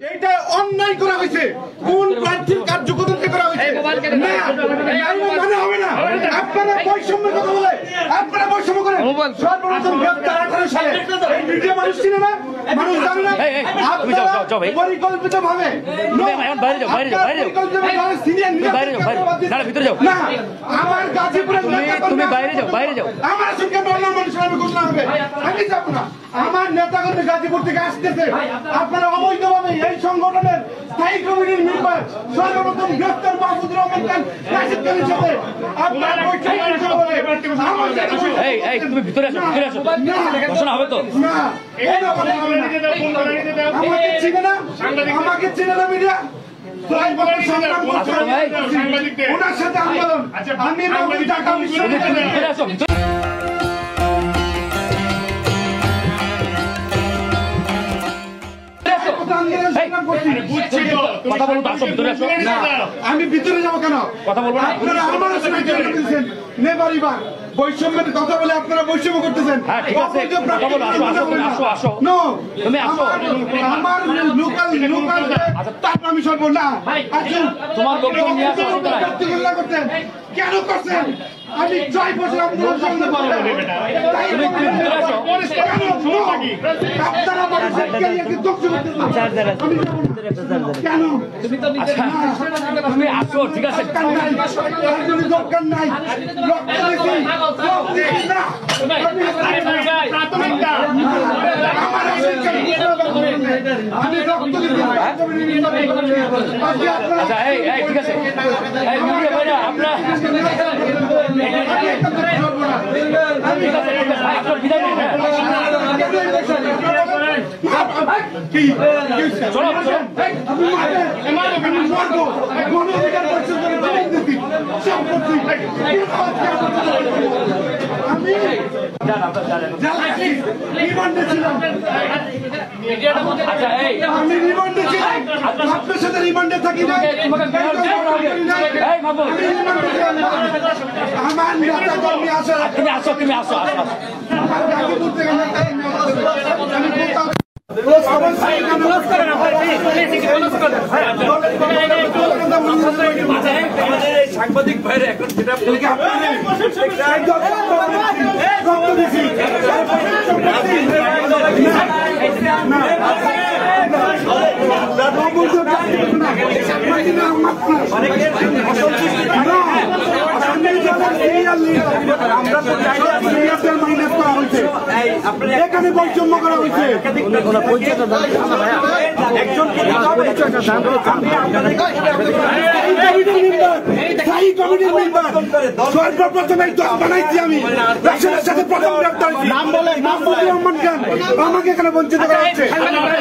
এটা অন্যায় করা হয়েছে, কোন প্রার্থীর কার্যকর্তা করা হয়েছে মানে হবে না। আপনারা বৈষম্যের কথা বলে আপনারা বৈষম্য করেন। সর্বপ্রথম 2018 সালে এই মিডিয়া মানুষ চিনে না, মানুষ জানে না। পরিকল্পিত ভাবে আমার গাজীপুরের তুমি বাইরে যাও আমার সঙ্গে নর্মাল মানুষের আমি ঘোষণা হবে, আমি যাব না। আমার নেতাকর্মী গাজীপুর থেকে আসতেছে, আপনারা অবৈধভাবে এই সংগঠনের স্থায়ী কমিটির মেম্বার সর্বপ্রথম গ্রেফতার মাহফুজুর রহমান খান রাশিদ খানের সাথে আপনারা তুমি ভিতরে আসো ঘোষণা হবে তো না। আমাকে চিনে না মিডিয়া ওনার সাথে আন্দোলন আমি ঢাকা বিশ্ববিদ্যালয় কথা বলবো আমি ভিতরে যাবো কেন? কথা বলবো আপনারা আমার নেবার বৈষম্যের কথা বলে আপনারা বৈষম্য করতেছেন। আমার লোকাল আমি সর্ব না তোমার করতেন কেন করছেন? আমি 6 বছর আন্দোলন করতে পারবো কেন? তুমি আসো, ঠিক আছে দরকার নাই। ঠিক আছে আপনার আমি রিমান্ডে ছিলাম, আপনার সাথে রিমান্ডে থাকি না। আমার নেতা কর্মী আসে, তুমি আসো সাংবাদিক ভাইরা এখন সেটা এখানে বৈষম্য করা হয়েছে। সর্বপ্রথমে দল বানাইছি আমি, রাশেদের সাথে প্রথম গ্রেফতার মাহফুজুর রহমান খান, আমাকে এখানে বঞ্চিত করা হচ্ছে।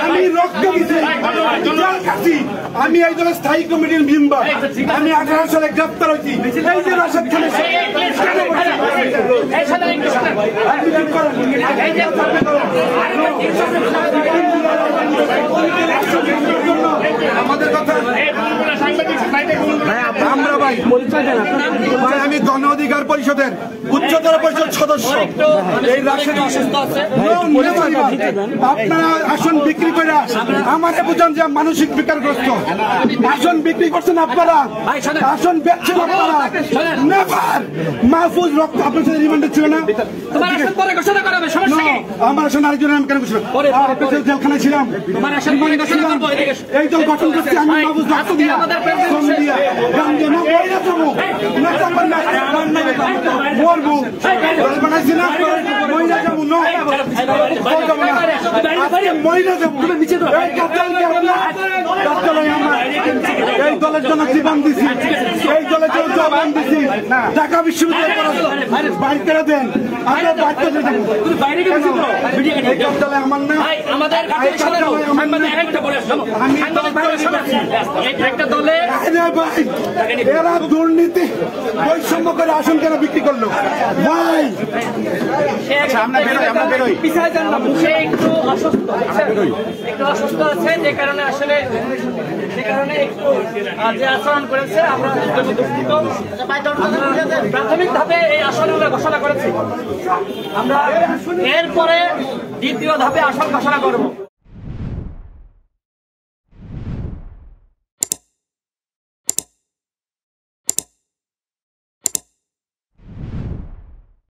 আমি রক্ত দিচ্ছি, আমি এই দলের স্থায়ী কমিটির মেম্বার। আমি 18 সালে গ্রেফতার হয়েছি। এই যে রাশেদ খানের আমাদের কথা আমরা ভাই আমি গণ অধিকার পরিষদের উচ্চতর পরিষদ সদস্য। এই আপনারা আসন বিক্রি করে আমাকে বুঝান যে মানসিক বিকারগ্রস্ত। আসন বিক্রি করছেন আপনারা, আসন বেচছেন আপনারা। নেভার মাহফুজ রক্ত আপনার সাথে রিমান্ডে ছিল না, আমার আসন আরেকজন আমি কেন ঘোষণা জেলখানায় ছিলাম। এই দল গঠন করছি আমি মাহফুজ রক্ত দিয়া মরবো বানাইছি না, মহিলা যাবো মহিলা যাবো। এই দলের জন্য জীবন দিছি, এই দলের জন্য জবান দিছি। ঢাকা বিশ্ববিদ্যালয় বাইর করে দেন, আমরা দলে আমার না এরা দুর্নীতি বৈষম্য করে আসন কেন বিক্রি করলো ভাই? একটু অসুস্থ আছে, যে কারণে আসলে যে আচরণ করেছে আমরা প্রাথমিক ধাপে এই আসন আমরা ঘোষণা করেছি। আমরা এরপরে দ্বিতীয় ধাপে আসন ঘোষণা করবো।